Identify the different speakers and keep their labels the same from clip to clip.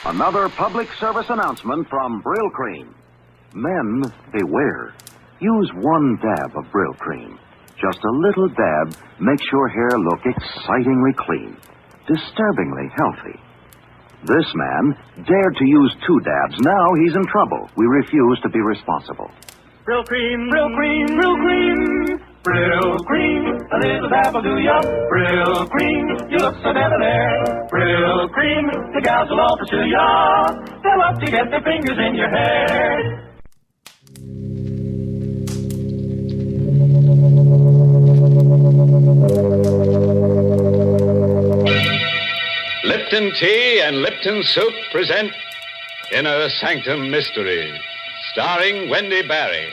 Speaker 1: Another public service announcement from Brill Cream. Men, beware. Use one dab of Brill Cream. Just a little dab makes your hair look excitingly clean, disturbingly healthy. This man dared to use 2 dabs. Now he's in trouble. We refuse to be responsible.
Speaker 2: Brill Cream, Brill Cream, Brill Cream. Brill Cream, a little dab will do ya. Brill Cream, you look so debonair. Brill Cream, the gals will all pursue ya. They'll love to get their fingers in your hair.
Speaker 3: Lipton Tea and Lipton Soup present Inner Sanctum Mystery, starring Wendy Barry.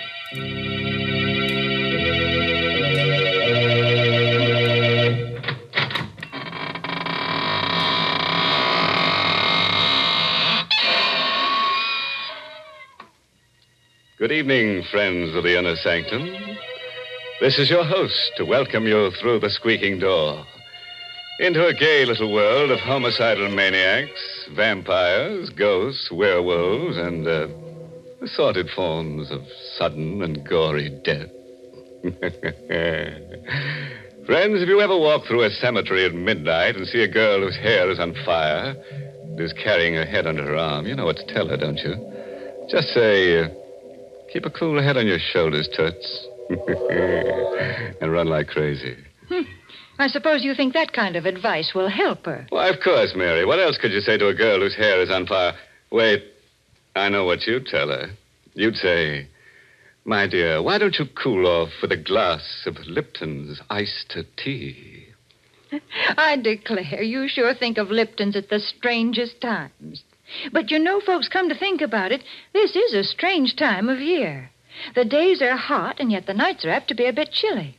Speaker 3: Good evening, friends of the Inner Sanctum. This is your host to welcome you through the squeaking door into a gay little world of homicidal maniacs, vampires, ghosts, werewolves, and assorted forms of sudden and gory death. Friends, if you ever walk through a cemetery at midnight and see a girl whose hair is on fire and is carrying her head under her arm, you know what to tell her, don't you? Just say, keep a cool head on your shoulders, Toots. And run like crazy.
Speaker 4: I suppose you think that kind of advice will help her.
Speaker 3: Why, of course, Mary. What else could you say to a girl whose hair is on fire? Wait, I know what you'd tell her. You'd say, my dear, why don't you cool off with a glass of Lipton's iced tea?
Speaker 4: I declare, you sure think of Lipton's at the strangest times. But you know, folks, come to think about it, this is a strange time of year. The days are hot, and yet the nights are apt to be a bit chilly.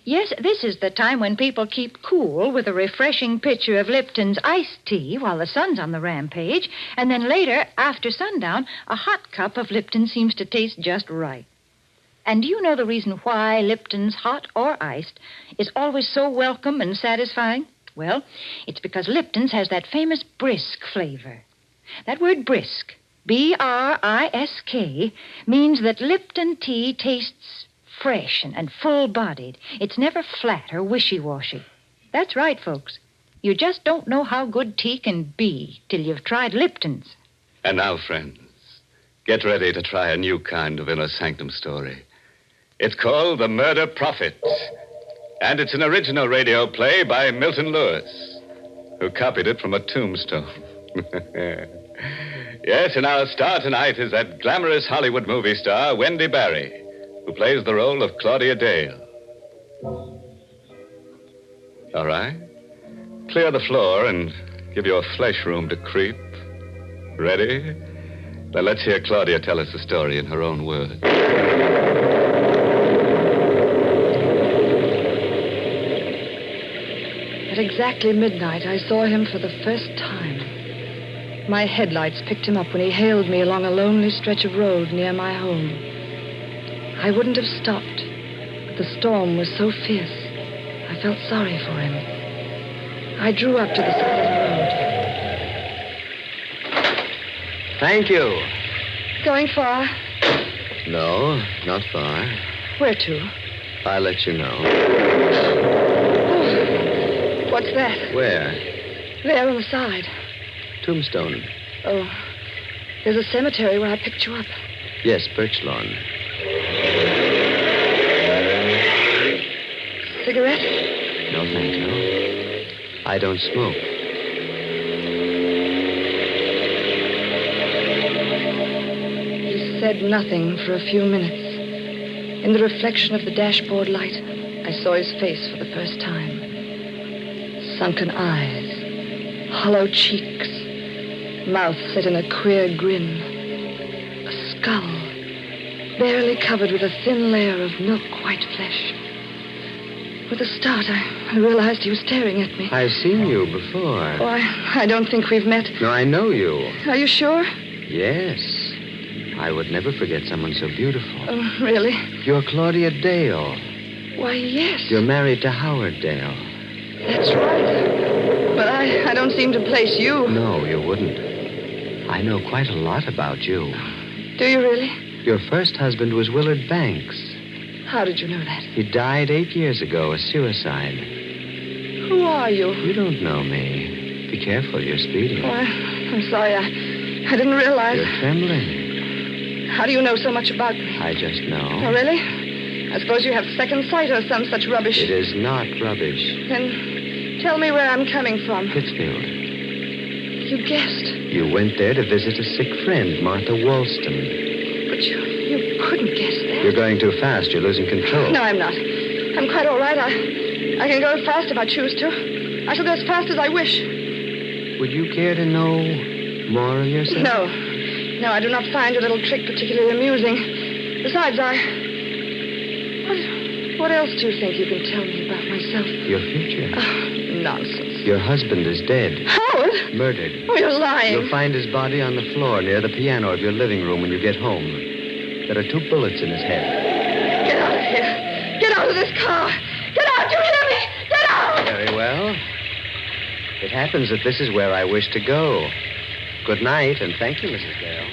Speaker 4: Yes, this is the time when people keep cool with a refreshing pitcher of Lipton's iced tea while the sun's on the rampage, and then later, after sundown, a hot cup of Lipton seems to taste just right. And do you know the reason why Lipton's, hot or iced, is always so welcome and satisfying? Well, it's because Lipton's has that famous brisk flavor. That word brisk, B-R-I-S-K, means that Lipton tea tastes fresh and full-bodied. It's never flat or wishy-washy. That's right, folks. You just don't know how good tea can be till you've tried Lipton's.
Speaker 3: And now, friends, get ready to try a new kind of Inner Sanctum story. It's called The Murder Prophet, and it's an original radio play by Milton Lewis, who copied it from a tombstone. Yes, and our star tonight is that glamorous Hollywood movie star, Wendy Barry, who plays the role of Claudia Dale. All right. Clear the floor and give your flesh room to creep. Ready? Now let's hear Claudia tell us the story in her own words.
Speaker 5: At exactly midnight, I saw him for the first time. My headlights picked him up when he hailed me along a lonely stretch of road near my home. I wouldn't have stopped, but the storm was so fierce, I felt sorry for him. I drew up to the side of the road.
Speaker 6: Thank you.
Speaker 5: Going far?
Speaker 6: No, not far.
Speaker 5: Where to?
Speaker 6: I'll let you know.
Speaker 5: Oh, what's that?
Speaker 6: Where?
Speaker 5: There on the side.
Speaker 6: Tombstone.
Speaker 5: Oh, there's a cemetery where I picked you up.
Speaker 6: Yes, Birch Lawn.
Speaker 5: Cigarette?
Speaker 6: No, thank you. I don't smoke.
Speaker 5: He said nothing for a few minutes. In the reflection of the dashboard light, I saw his face for the first time. Sunken eyes, hollow cheeks, mouth set in a queer grin, a skull barely covered with a thin layer of milk-white flesh. With a start, I realized he was staring at me.
Speaker 6: I've seen you before.
Speaker 5: Oh, I don't think we've met.
Speaker 6: No, I know you.
Speaker 5: Are you sure?
Speaker 6: Yes. I would never forget someone so beautiful.
Speaker 5: Oh, really?
Speaker 6: You're Claudia Dale.
Speaker 5: Why, yes.
Speaker 6: You're married to Howard Dale.
Speaker 5: That's right. But I don't seem to place you.
Speaker 6: No, you wouldn't. I know quite a lot about you.
Speaker 5: Do you really?
Speaker 6: Your first husband was Willard Banks.
Speaker 5: How did you know that?
Speaker 6: He died 8 years ago, a suicide.
Speaker 5: Who are you?
Speaker 6: You don't know me. Be careful, you're speeding.
Speaker 5: Oh, I'm sorry. I didn't realize.
Speaker 6: You're trembling.
Speaker 5: How do you know so much about me?
Speaker 6: I just
Speaker 5: Oh,
Speaker 6: know.
Speaker 5: really? I suppose you have second sight or some such rubbish.
Speaker 6: It is not rubbish.
Speaker 5: Then tell me where I'm coming from.
Speaker 6: Pittsfield.
Speaker 5: You guessed.
Speaker 6: You went there to visit a sick friend, Martha Wollstone.
Speaker 5: But you couldn't guess that.
Speaker 6: You're going too fast. You're losing control.
Speaker 5: No, I'm not. I'm quite all right. I can go as fast if I choose to. I shall go as fast as I wish.
Speaker 6: Would you care to know more of yourself?
Speaker 5: No, I do not find your little trick particularly amusing. Besides, What else do you think you can tell me about myself?
Speaker 6: Your future.
Speaker 5: Oh, nonsense.
Speaker 6: Your husband is dead.
Speaker 5: Howard?
Speaker 6: Murdered.
Speaker 5: Oh, you're lying.
Speaker 6: You'll find his body on the floor near the piano of your living room when you get home. There are 2 bullets in his head.
Speaker 5: Get out of here. Get out of this car. Get out. You hear me? Get out.
Speaker 6: Very well. It happens that this is where I wish to go. Good night, and thank you, Mrs. Dale.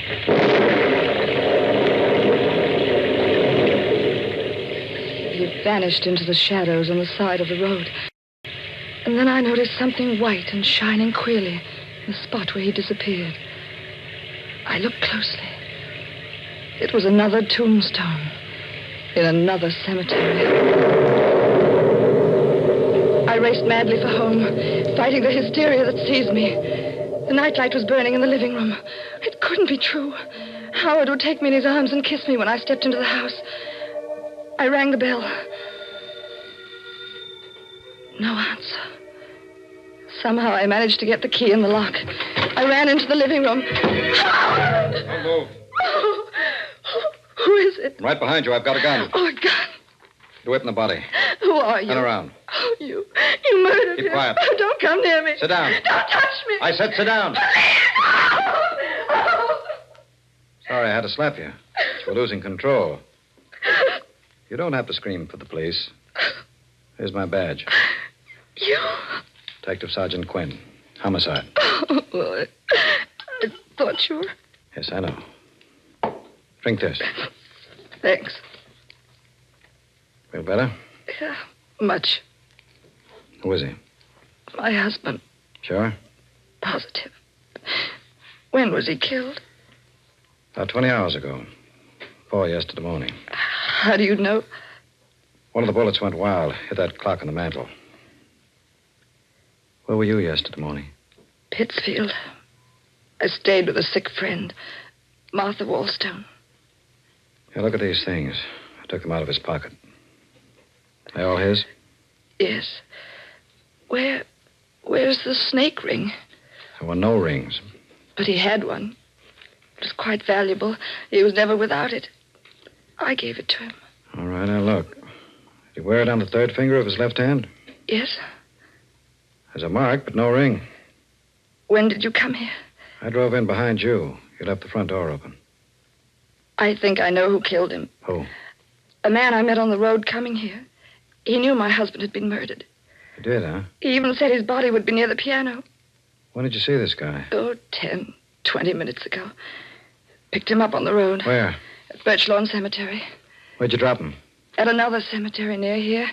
Speaker 5: He vanished into the shadows on the side of the road. And then I noticed something white and shining queerly in the spot where he disappeared. I looked closely. It was another tombstone in another cemetery. I raced madly for home, fighting the hysteria that seized me. The nightlight was burning in the living room. It couldn't be true. Howard would take me in his arms and kiss me when I stepped into the house. I rang the bell. No answer. Somehow I managed to get the key in the lock. I ran into the living room. Howard!
Speaker 7: Don't move.
Speaker 5: Oh, who is it?
Speaker 7: Right behind you. I've got a gun.
Speaker 5: Oh, a gun.
Speaker 7: Get away from the body.
Speaker 5: Who are you?
Speaker 7: Turn around.
Speaker 5: Oh, you murdered
Speaker 7: Keep
Speaker 5: him.
Speaker 7: quiet.
Speaker 5: Oh, don't come near me.
Speaker 7: Sit down.
Speaker 5: Don't touch me.
Speaker 7: I said sit down.
Speaker 5: Oh.
Speaker 7: Sorry I had to slap you. You're losing control. You don't have to scream for the police. Here's my badge.
Speaker 5: You?
Speaker 7: Detective Sergeant Quinn. Homicide.
Speaker 5: Oh, well, I thought you were.
Speaker 7: Yes, I know. Drink this.
Speaker 5: Thanks.
Speaker 7: Feel better?
Speaker 5: Yeah, much.
Speaker 7: Who is he?
Speaker 5: My husband.
Speaker 7: Sure?
Speaker 5: Positive. When was he killed?
Speaker 7: About 20 hours ago. 4 yesterday morning.
Speaker 5: How do you know?
Speaker 7: One of the bullets went wild. Hit that clock on the mantel. Where were you yesterday morning?
Speaker 5: Pittsfield. I stayed with a sick friend, Martha Wollstone.
Speaker 7: Here, look at these things. I took them out of his pocket. They all his?
Speaker 5: Yes. Where's the snake ring?
Speaker 7: There were no rings.
Speaker 5: But he had one. It was quite valuable. He was never without it. I gave it to him.
Speaker 7: All right, now look. Did he wear it on the 3rd finger of his left hand?
Speaker 5: Yes.
Speaker 7: There's a mark, but no ring.
Speaker 5: When did you come here?
Speaker 7: I drove in behind you. You left the front door open.
Speaker 5: I think I know who killed him.
Speaker 7: Who?
Speaker 5: A man I met on the road coming here. He knew my husband had been murdered.
Speaker 7: You did, huh?
Speaker 5: He even said his body would be near the piano.
Speaker 7: When did you see this guy?
Speaker 5: Oh, 10, 20 minutes ago. Picked him up on the road.
Speaker 7: Where?
Speaker 5: At Birch Lawn Cemetery.
Speaker 7: Where'd you drop him?
Speaker 5: At another cemetery near here.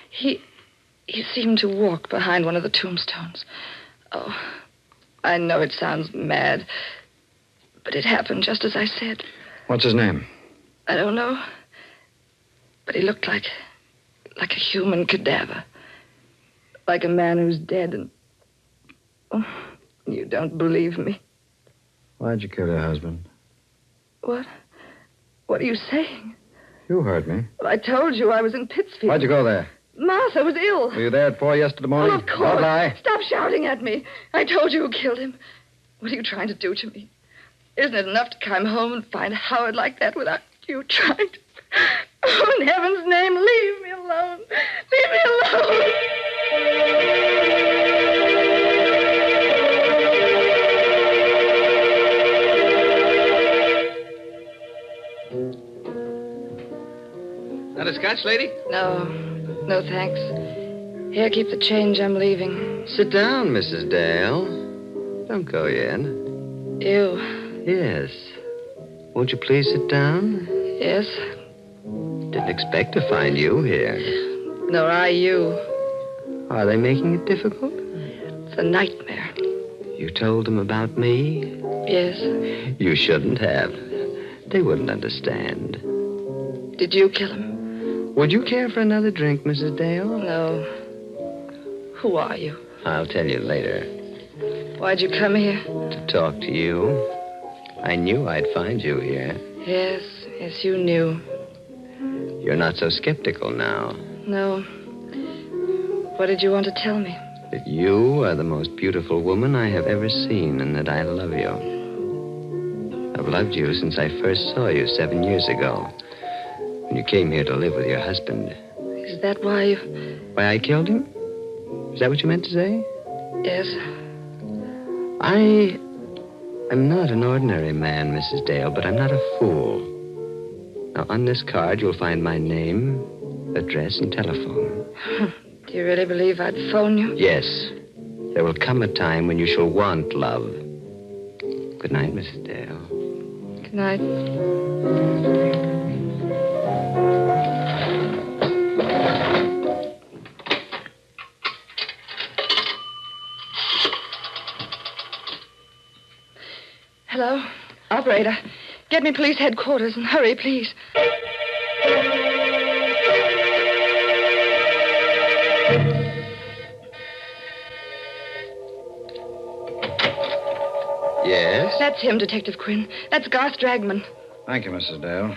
Speaker 5: He seemed to walk behind one of the tombstones. Oh, I know it sounds mad, but it happened just as I said.
Speaker 7: What's his name?
Speaker 5: I don't know, but he looked like a human cadaver. Like a man who's dead and... Oh, you don't believe me.
Speaker 7: Why'd you kill your husband?
Speaker 5: What? What are you saying?
Speaker 7: You heard me.
Speaker 5: Well, I told you I was in Pittsfield.
Speaker 7: Why'd you go there?
Speaker 5: Martha was ill.
Speaker 7: Were you there at 4 yesterday morning?
Speaker 5: Well, of course.
Speaker 7: Don't lie.
Speaker 5: Stop shouting at me. I told you who killed him. What are you trying to do to me? Isn't it enough to come home and find Howard like that without you trying to... Oh, in heaven's name, leave me alone. Leave me alone.
Speaker 3: Not a scotch, lady?
Speaker 5: No, thanks. Here, keep the change. I'm leaving.
Speaker 6: Sit down, Mrs. Dale. Don't go yet.
Speaker 5: You?
Speaker 6: Yes. Won't you please sit down?
Speaker 5: Yes.
Speaker 6: Didn't expect to find you here.
Speaker 5: Nor I you.
Speaker 6: Are they making it difficult?
Speaker 5: It's a nightmare.
Speaker 6: You told them about me?
Speaker 5: Yes.
Speaker 6: You shouldn't have. They wouldn't understand.
Speaker 5: Did you kill him?
Speaker 6: Would you care for another drink, Mrs. Dale?
Speaker 5: No. Who are you?
Speaker 6: I'll tell you later.
Speaker 5: Why'd you come here?
Speaker 6: To talk to you. I knew I'd find you here.
Speaker 5: Yes, you knew.
Speaker 6: You're not so skeptical now.
Speaker 5: No. What did you want to tell me?
Speaker 6: That you are the most beautiful woman I have ever seen and that I love you. I've loved you since I first saw you 7 years ago. When you came here to live with your husband.
Speaker 5: Is that why you...
Speaker 6: Why I killed him? Is that what you meant to say?
Speaker 5: Yes.
Speaker 6: I'm not an ordinary man, Mrs. Dale, but I'm not a fool. Now, on this card, you'll find my name, address, and telephone.
Speaker 5: Do you really believe I'd phone you?
Speaker 6: Yes. There will come a time when you shall want love. Good night, Mrs. Dale.
Speaker 5: Good night. Hello? Operator, get me police headquarters and hurry, please.
Speaker 6: Yes?
Speaker 5: That's him, Detective Quinn. That's Garth Dragman.
Speaker 7: Thank you, Mrs. Dale. Do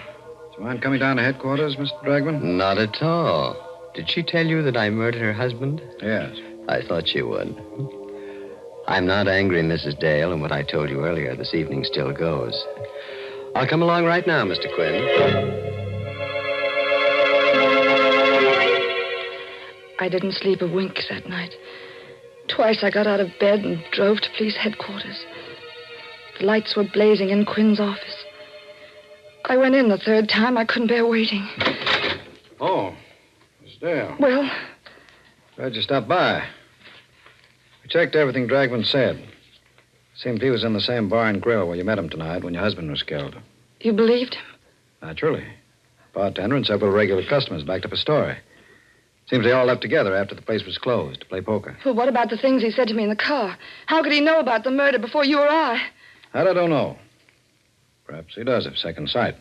Speaker 7: you mind coming down to headquarters, Mr. Dragman?
Speaker 6: Not at all. Did she tell you that I murdered her husband?
Speaker 7: Yes.
Speaker 6: I thought she would. I'm not angry, Mrs. Dale, and what I told you earlier this evening still goes. I'll come along right now, Mr. Quinn.
Speaker 5: I didn't sleep a wink that night. Twice I got out of bed and drove to police headquarters. The lights were blazing in Quinn's office. I went in the third time. I couldn't bear waiting.
Speaker 7: Oh, Miss Dale.
Speaker 5: Well,
Speaker 7: Glad you stopped by. We checked everything Dragman said. Seemed he was in the same bar and grill where you met him tonight when your husband was killed.
Speaker 5: you believed him?
Speaker 7: Naturally. Bartender and several regular customers backed up a story. Seems they all left together after the place was closed to play poker.
Speaker 5: Well, what about the things he said to me in the car? How could he know about the murder before you or I?
Speaker 7: That I don't know. Perhaps he does have second sight.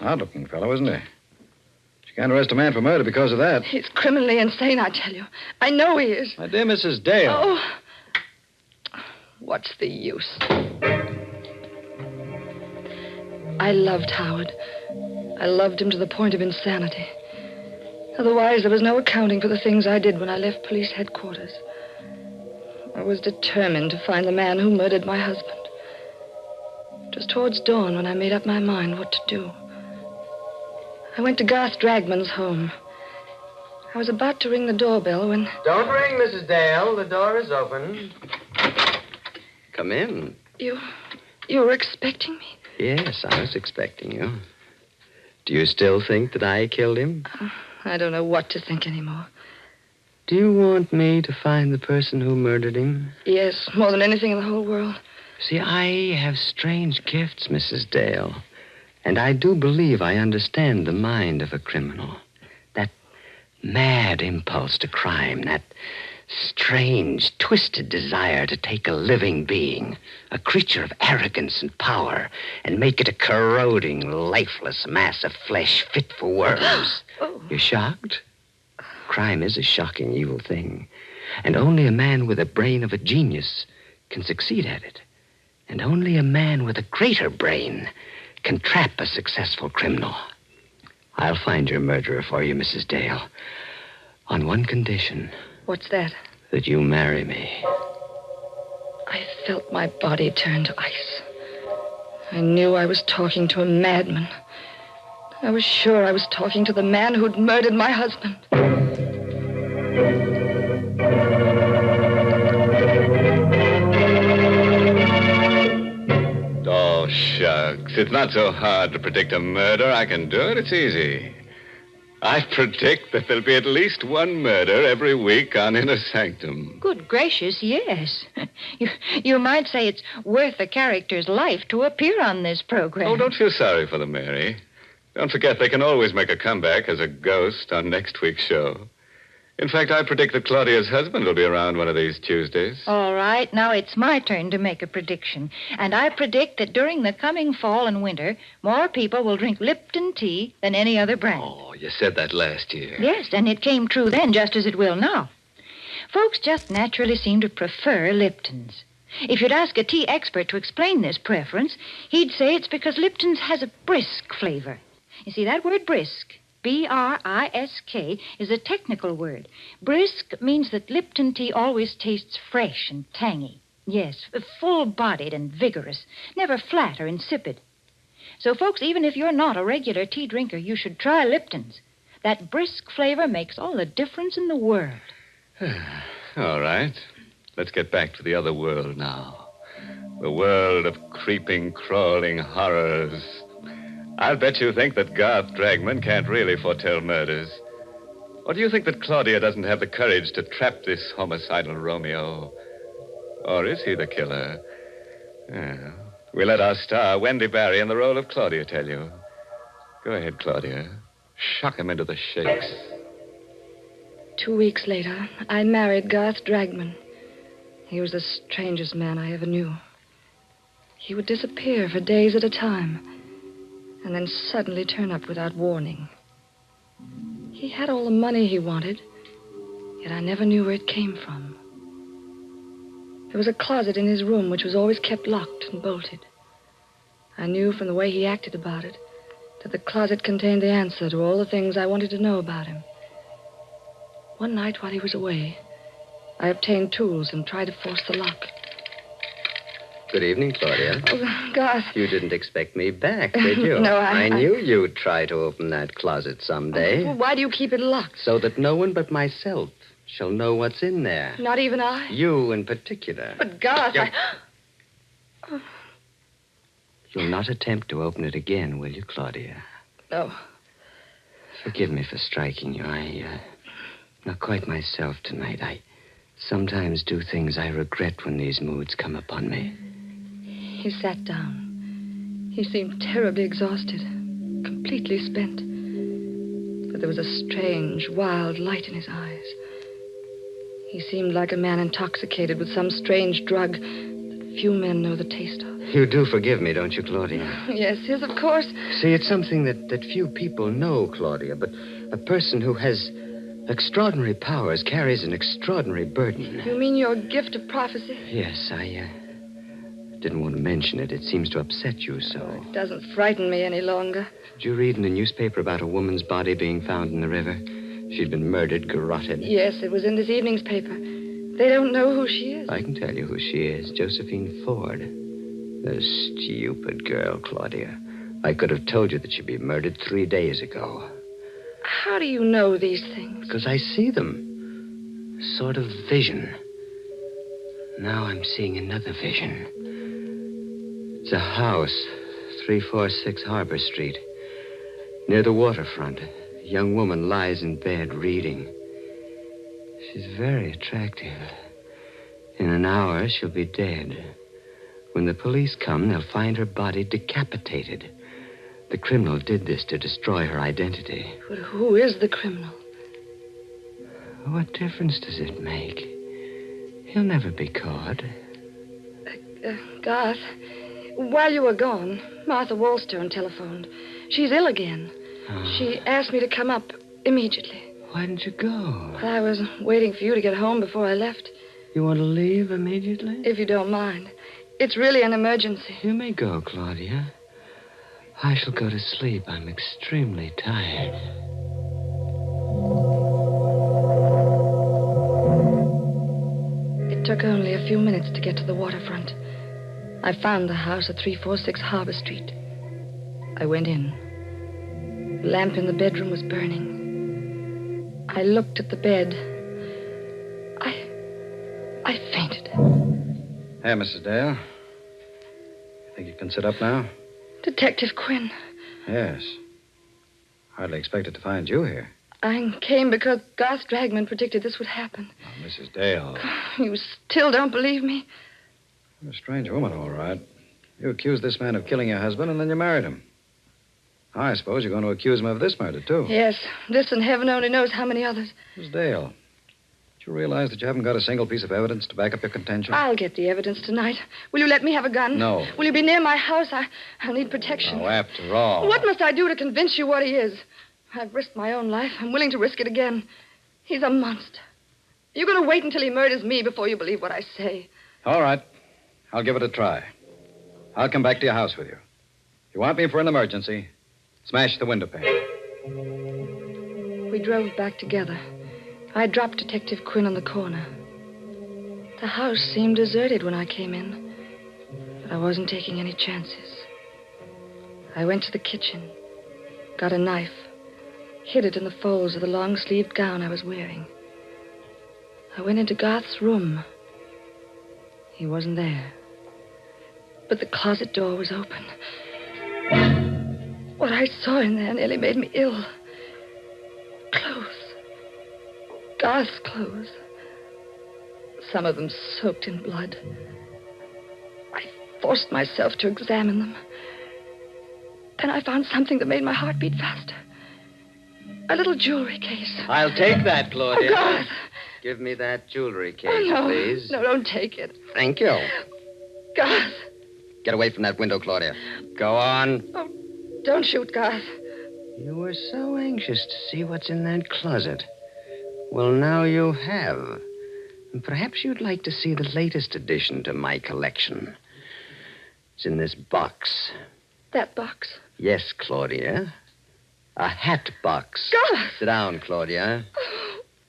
Speaker 7: Odd-looking fellow, isn't he? You can't arrest a man for murder because of that.
Speaker 5: He's criminally insane, I tell you. I know he is.
Speaker 7: My dear Mrs. Dale.
Speaker 5: Oh. What's the use? I loved Howard. I loved him to the point of insanity. Otherwise, there was no accounting for the things I did when I left police headquarters. I was determined to find the man who murdered my husband. It was towards dawn when I made up my mind what to do. I went to Garth Dragman's home. I was about to ring the doorbell when...
Speaker 6: Don't ring, Mrs. Dale. The door is open. Come in.
Speaker 5: You were expecting me?
Speaker 6: Yes, I was expecting you. Do you still think that I killed him?
Speaker 5: I don't know what to think anymore.
Speaker 6: Do you want me to find the person who murdered him?
Speaker 5: Yes, more than anything in the whole world.
Speaker 6: See, I have strange gifts, Mrs. Dale. And I do believe I understand the mind of a criminal. That mad impulse to crime, that strange, twisted desire to take a living being, a creature of arrogance and power, and make it a corroding, lifeless mass of flesh fit for worms.
Speaker 5: Oh.
Speaker 6: You're shocked? Crime is a shocking, evil thing. And only a man with the brain of a genius can succeed at it. And only a man with a greater brain can trap a successful criminal. I'll find your murderer for you, Mrs. Dale. On one condition.
Speaker 5: What's that?
Speaker 6: That you marry me.
Speaker 5: I felt my body turn to ice. I knew I was talking to a madman. I was sure I was talking to the man who'd murdered my husband.
Speaker 3: Oh, shucks. It's not so hard to predict a murder. I can do it. It's easy. I predict that there'll be at least one murder every week on Inner Sanctum.
Speaker 4: Good gracious, yes. You might say it's worth a character's life to appear on this program.
Speaker 3: Oh, don't feel sorry for them, Mary. Don't forget they can always make a comeback as a ghost on next week's show. In fact, I predict that Claudia's husband will be around one of these Tuesdays.
Speaker 4: All right, now it's my turn to make a prediction. And I predict that during the coming fall and winter, more people will drink Lipton tea than any other brand.
Speaker 3: Oh, you said that last year.
Speaker 4: Yes, and it came true then just as it will now. Folks just naturally seem to prefer Lipton's. If you'd ask a tea expert to explain this preference, he'd say it's because Lipton's has a brisk flavor. You see, that word brisk, B-R-I-S-K, is a technical word. Brisk means that Lipton tea always tastes fresh and tangy. Yes, full-bodied and vigorous, never flat or insipid. So, folks, even if you're not a regular tea drinker, you should try Lipton's. That brisk flavor makes all the difference in the world.
Speaker 3: All right. Let's get back to the other world now. The world of creeping, crawling horrors. I'll bet you think that Garth Dragman can't really foretell murders. Or do you think that Claudia doesn't have the courage to trap this homicidal Romeo? Or is he the killer? Well, we'll let our star, Wendy Barry, in the role of Claudia, tell you. Go ahead, Claudia. Shock him into the shakes.
Speaker 5: 2 weeks later, I married Garth Dragman. He was the strangest man I ever knew. He would disappear for days at a time, and then suddenly turn up without warning. He had all the money he wanted, yet I never knew where it came from. There was a closet in his room which was always kept locked and bolted. I knew from the way he acted about it that the closet contained the answer to all the things I wanted to know about him. One night while he was away, I obtained tools and tried to force the lock.
Speaker 6: Good evening, Claudia.
Speaker 5: Oh, Garth.
Speaker 6: You didn't expect me back, did you?
Speaker 5: No,
Speaker 6: I knew you'd try to open that closet someday.
Speaker 5: Well, why do you keep it locked?
Speaker 6: So that no one but myself shall know what's in there.
Speaker 5: Not even I?
Speaker 6: You in particular.
Speaker 5: But, Garth,
Speaker 6: You'll not attempt to open it again, will you, Claudia?
Speaker 5: No.
Speaker 6: Forgive me for striking you. I'm not quite myself tonight. I sometimes do things I regret when these moods come upon me.
Speaker 5: He sat down. He seemed terribly exhausted, completely spent. But there was a strange, wild light in his eyes. He seemed like a man intoxicated with some strange drug that few men know the taste of.
Speaker 6: You do forgive me, don't you, Claudia?
Speaker 5: Yes, of course.
Speaker 6: See, it's something that few people know, Claudia, but a person who has extraordinary powers carries an extraordinary burden.
Speaker 5: You mean your gift of prophecy?
Speaker 6: Yes, I didn't want to mention it. It seems to upset you so.
Speaker 5: It doesn't frighten me any longer.
Speaker 6: Did you read in the newspaper about a woman's body being found in the river? She'd been murdered, garroted.
Speaker 5: Yes, it was in this evening's paper. They don't know who she is.
Speaker 6: I can tell you who she is. Josephine Ford. The stupid girl, Claudia. I could have told you that she'd be murdered 3 days ago.
Speaker 5: How do you know these things?
Speaker 6: Because I see them. Sort of vision. Now I'm seeing another vision. It's a house, 346 Harbor Street. Near the waterfront, a young woman lies in bed reading. She's very attractive. In an hour, she'll be dead. When the police come, they'll find her body decapitated. The criminal did this to destroy her identity.
Speaker 5: But who is the criminal?
Speaker 6: What difference does it make? He'll never be caught.
Speaker 5: Garth, while you were gone, Martha Wallstone telephoned. She's ill again.
Speaker 6: Oh.
Speaker 5: She asked me to come up immediately.
Speaker 6: Why didn't you go?
Speaker 5: Well, I was waiting for you to get home before I left.
Speaker 6: You want to leave immediately?
Speaker 5: If you don't mind. It's really an emergency.
Speaker 6: You may go, Claudia. I shall go to sleep. I'm extremely tired.
Speaker 5: It took only a few minutes to get to the waterfront. I found the house at 346 Harbor Street. I went in. The lamp in the bedroom was burning. I looked at the bed. I fainted.
Speaker 7: Hey, Mrs. Dale. Think you can sit up now?
Speaker 5: Detective Quinn.
Speaker 7: Yes. Hardly expected to find you here.
Speaker 5: I came because Garth Dragman predicted this would happen.
Speaker 7: Oh, Mrs. Dale.
Speaker 5: You still don't believe me?
Speaker 7: You're a strange woman, all right. You accused this man of killing your husband, and then you married him. I suppose you're going to accuse him of this murder, too.
Speaker 5: Yes, this and heaven only knows how many others.
Speaker 7: Miss Dale, do you realize that you haven't got a single piece of evidence to back up your contention?
Speaker 5: I'll get the evidence tonight. Will you let me have a gun?
Speaker 7: No.
Speaker 5: Will you be near my house? I'll need protection.
Speaker 7: Oh, after all.
Speaker 5: What must I do to convince you what he is? I've risked my own life. I'm willing to risk it again. He's a monster. You're going to wait until he murders me before you believe what I say.
Speaker 7: All right. I'll give it a try. I'll come back to your house with you. If you want me for an emergency, smash the window pane.
Speaker 5: We drove back together. I dropped Detective Quinn on the corner. The house seemed deserted when I came in, but I wasn't taking any chances. I went to the kitchen, got a knife, hid it in the folds of the long-sleeved gown I was wearing. I went into Garth's room. He wasn't there. But the closet door was open. What I saw in there nearly made me ill. Clothes. Garth's clothes. Some of them soaked in blood. I forced myself to examine them. Then I found something that made my heart beat faster. A little jewelry case.
Speaker 6: I'll take that, Claudia.
Speaker 5: Oh, Garth.
Speaker 6: Give me that jewelry case,
Speaker 5: Oh, no.
Speaker 6: please.
Speaker 5: No, don't take it.
Speaker 6: Thank you.
Speaker 5: Garth.
Speaker 6: Get away from that window, Claudia. Go on.
Speaker 5: Oh, don't shoot, Garth.
Speaker 6: You were so anxious to see what's in that closet. Well, now you have. And perhaps you'd like to see the latest addition to my collection. It's in this box.
Speaker 5: That box.
Speaker 6: Yes, Claudia. A hat box.
Speaker 5: Garth!
Speaker 6: Sit down, Claudia.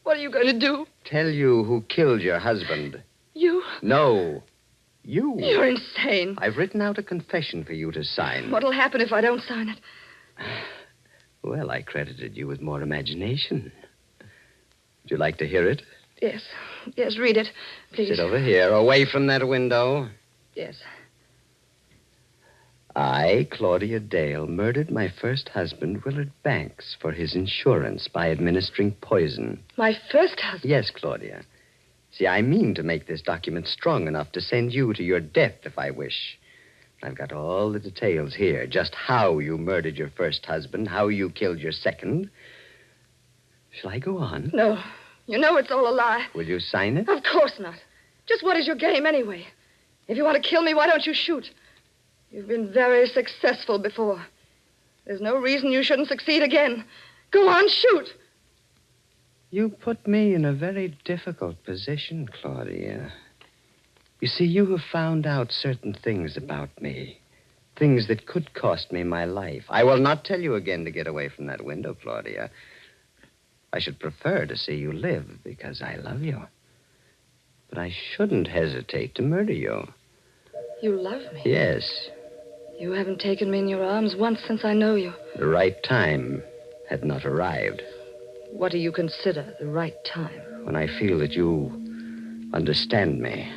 Speaker 5: What are you going to do?
Speaker 6: Tell you who killed your husband.
Speaker 5: You?
Speaker 6: No. You.
Speaker 5: You're insane.
Speaker 6: I've written out a confession for you to sign.
Speaker 5: What'll happen if I don't sign it?
Speaker 6: Well, I credited you with more imagination. Would you like to hear it?
Speaker 5: Yes. Yes, read it, please.
Speaker 6: Sit over here, away from that window.
Speaker 5: Yes.
Speaker 6: I, Claudia Dale, murdered my first husband, Willard Banks, for his insurance by administering poison.
Speaker 5: My first husband?
Speaker 6: Yes, Claudia. See, I mean to make this document strong enough to send you to your death if I wish. I've got all the details here, just how you murdered your first husband, how you killed your second. Shall I go on?
Speaker 5: No. You know it's all a lie.
Speaker 6: Will you sign it?
Speaker 5: Of course not. Just what is your game anyway? If you want to kill me, why don't you shoot? You've been very successful before. There's no reason you shouldn't succeed again. Go on, shoot.
Speaker 6: You put me in a very difficult position, Claudia. You see, you have found out certain things about me. Things that could cost me my life. I will not tell you again to get away from that window, Claudia. I should prefer to see you live because I love you. But I shouldn't hesitate to murder you.
Speaker 5: You love me?
Speaker 6: Yes.
Speaker 5: You haven't taken me in your arms once since I know you.
Speaker 6: The right time had not arrived.
Speaker 5: What do you consider the right time?
Speaker 6: When I feel that you understand me.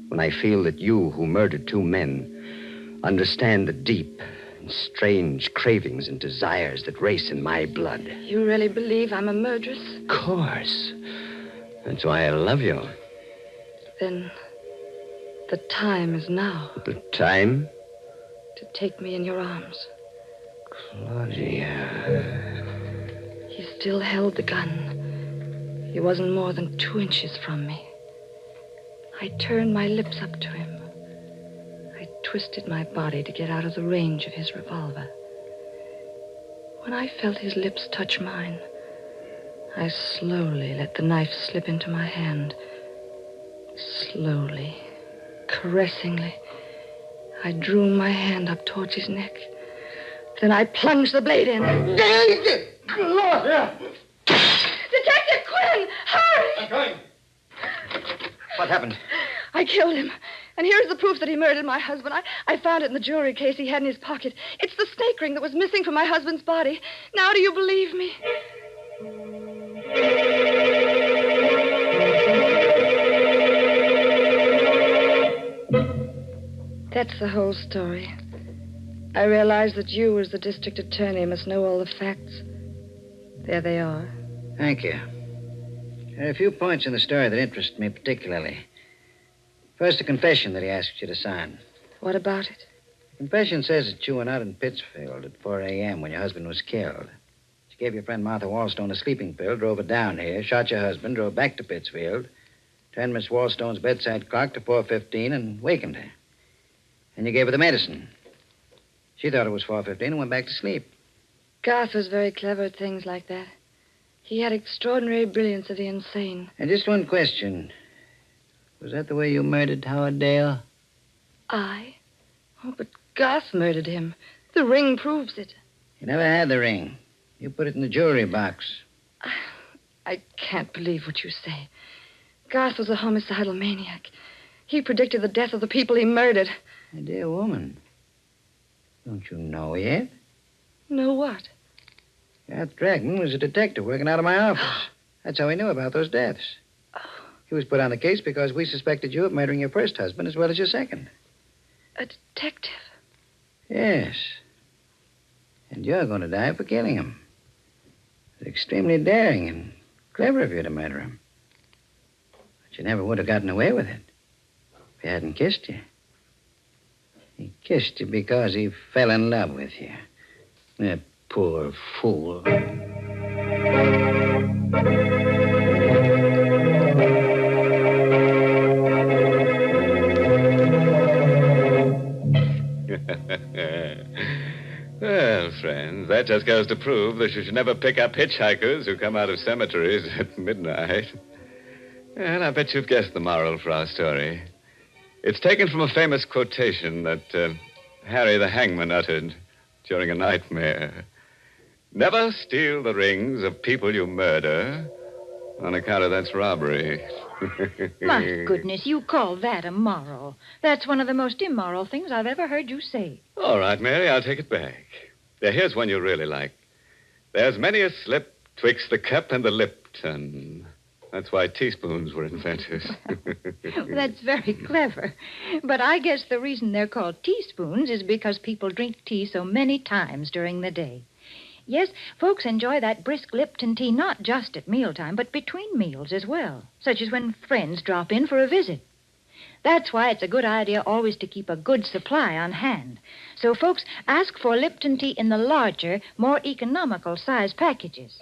Speaker 6: When I feel that you, who murdered two men, understand the deep and strange cravings and desires that race in my blood.
Speaker 5: You really believe I'm a murderess?
Speaker 6: Of course. That's why I love you.
Speaker 5: Then the time is now.
Speaker 6: The time?
Speaker 5: To take me in your arms.
Speaker 6: Claudia.
Speaker 5: He still held the gun. He wasn't more than 2 inches from me. I turned my lips up to him. I twisted my body to get out of the range of his revolver. When I felt his lips touch mine, I slowly let the knife slip into my hand. Slowly, caressingly, I drew my hand up towards his neck. Then I plunged the blade in.
Speaker 2: Claudia!
Speaker 5: Detective Quinn! Hurry!
Speaker 2: I'm coming.
Speaker 7: What happened?
Speaker 5: I killed him. And here's the proof that he murdered my husband. I found it in the jewelry case he had in his pocket. It's the snake ring that was missing from my husband's body. Now do you believe me? That's the whole story. I realize that you, as the district attorney, must know all the facts. There they are,
Speaker 7: Thank you. There are a few points in the story that interest me particularly. First, the confession that he asked you to sign.
Speaker 5: What about it?
Speaker 7: The confession says that you were out in Pittsfield at 4 a.m. when your husband was killed. You gave your friend Martha Wallstone a sleeping pill, drove her down here, shot your husband, drove back to Pittsfield, turned Miss Wallstone's bedside clock to 4:15 and wakened her. And you gave her the medicine. She thought it was 4:15 and went back to sleep.
Speaker 5: Garth was very clever at things like that. He had extraordinary brilliance of the insane.
Speaker 7: And just one question. Was that the way you murdered Howard Dale?
Speaker 5: I? Oh, but Garth murdered him. The ring proves it.
Speaker 7: You never had the ring. You put it in the jewelry box.
Speaker 5: I can't believe what you say. Garth was a homicidal maniac. He predicted the death of the people he murdered.
Speaker 7: My dear woman, don't you know yet?
Speaker 5: Know what?
Speaker 7: Garth Dragman was a detective working out of my office. That's how he knew about those deaths. He was put on the case because we suspected you of murdering your first husband as well as your second.
Speaker 5: A detective?
Speaker 7: Yes. And you're going to die for killing him. It's extremely daring and clever of you to murder him. But you never would have gotten away with it if he hadn't kissed you. He kissed you because he fell in love with you. That poor fool.
Speaker 3: Well, friends, that just goes to prove that you should never pick up hitchhikers who come out of cemeteries at midnight. And I bet you've guessed the moral for our story. It's taken from a famous quotation that Harry the Hangman uttered during a nightmare. Never steal the rings of people you murder on account of that's robbery.
Speaker 4: My goodness, you call that a moral. That's one of the most immoral things I've ever heard you say.
Speaker 3: All right, Mary, I'll take it back. Now, here's one you really like. There's many a slip twixt the cup and the Lipton. That's why teaspoons were invented.
Speaker 4: That's very clever. But I guess the reason they're called teaspoons is because people drink tea so many times during the day. Yes, folks enjoy that brisk Lipton tea not just at mealtime, but between meals as well, such as when friends drop in for a visit. That's why it's a good idea always to keep a good supply on hand. So, folks, ask for Lipton tea in the larger, more economical size packages.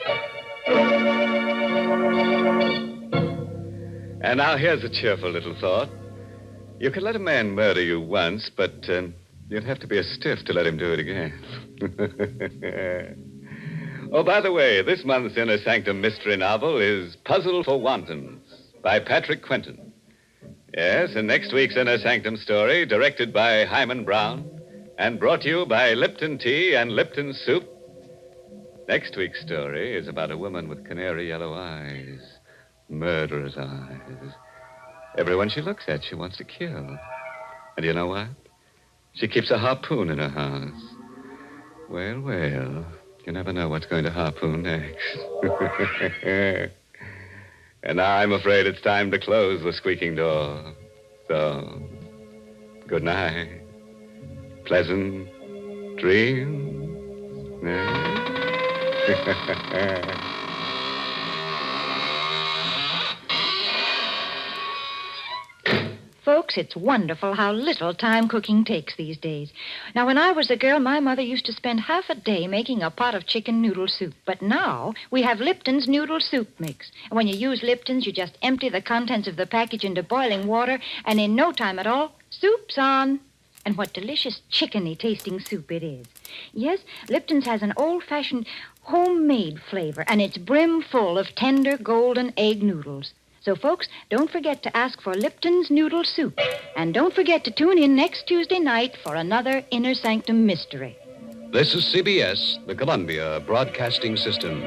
Speaker 3: And now here's a cheerful little thought. You could let a man murder you once, but you'd have to be a stiff to let him do it again. Oh, by the way, this month's Inner Sanctum Mystery novel is Puzzle for Wantons by Patrick Quentin. Yes, and next week's Inner Sanctum story, directed by Hyman Brown and brought to you by Lipton Tea and Lipton Soup. Next week's story is about a woman with canary yellow eyes, murderous eyes. Everyone she looks at, she wants to kill. And you know what? She keeps a harpoon in her house. Well, well, you never know what's going to harpoon next. And now I'm afraid it's time to close the squeaking door. So, good night. Pleasant dreams.
Speaker 4: Folks, it's wonderful how little time cooking takes these days. Now, when I was a girl, my mother used to spend half a day making a pot of chicken noodle soup. But now we have Lipton's noodle soup mix. And when you use Lipton's, you just empty the contents of the package into boiling water, and in no time at all, soup's on. And what delicious chickeny tasting soup it is. Yes, Lipton's has an old-fashioned homemade flavor, and it's brim full of tender golden egg noodles. So, folks, don't forget to ask for Lipton's Noodle Soup. And don't forget to tune in next Tuesday night for another Inner Sanctum Mystery.
Speaker 8: This is CBS, the Columbia Broadcasting System.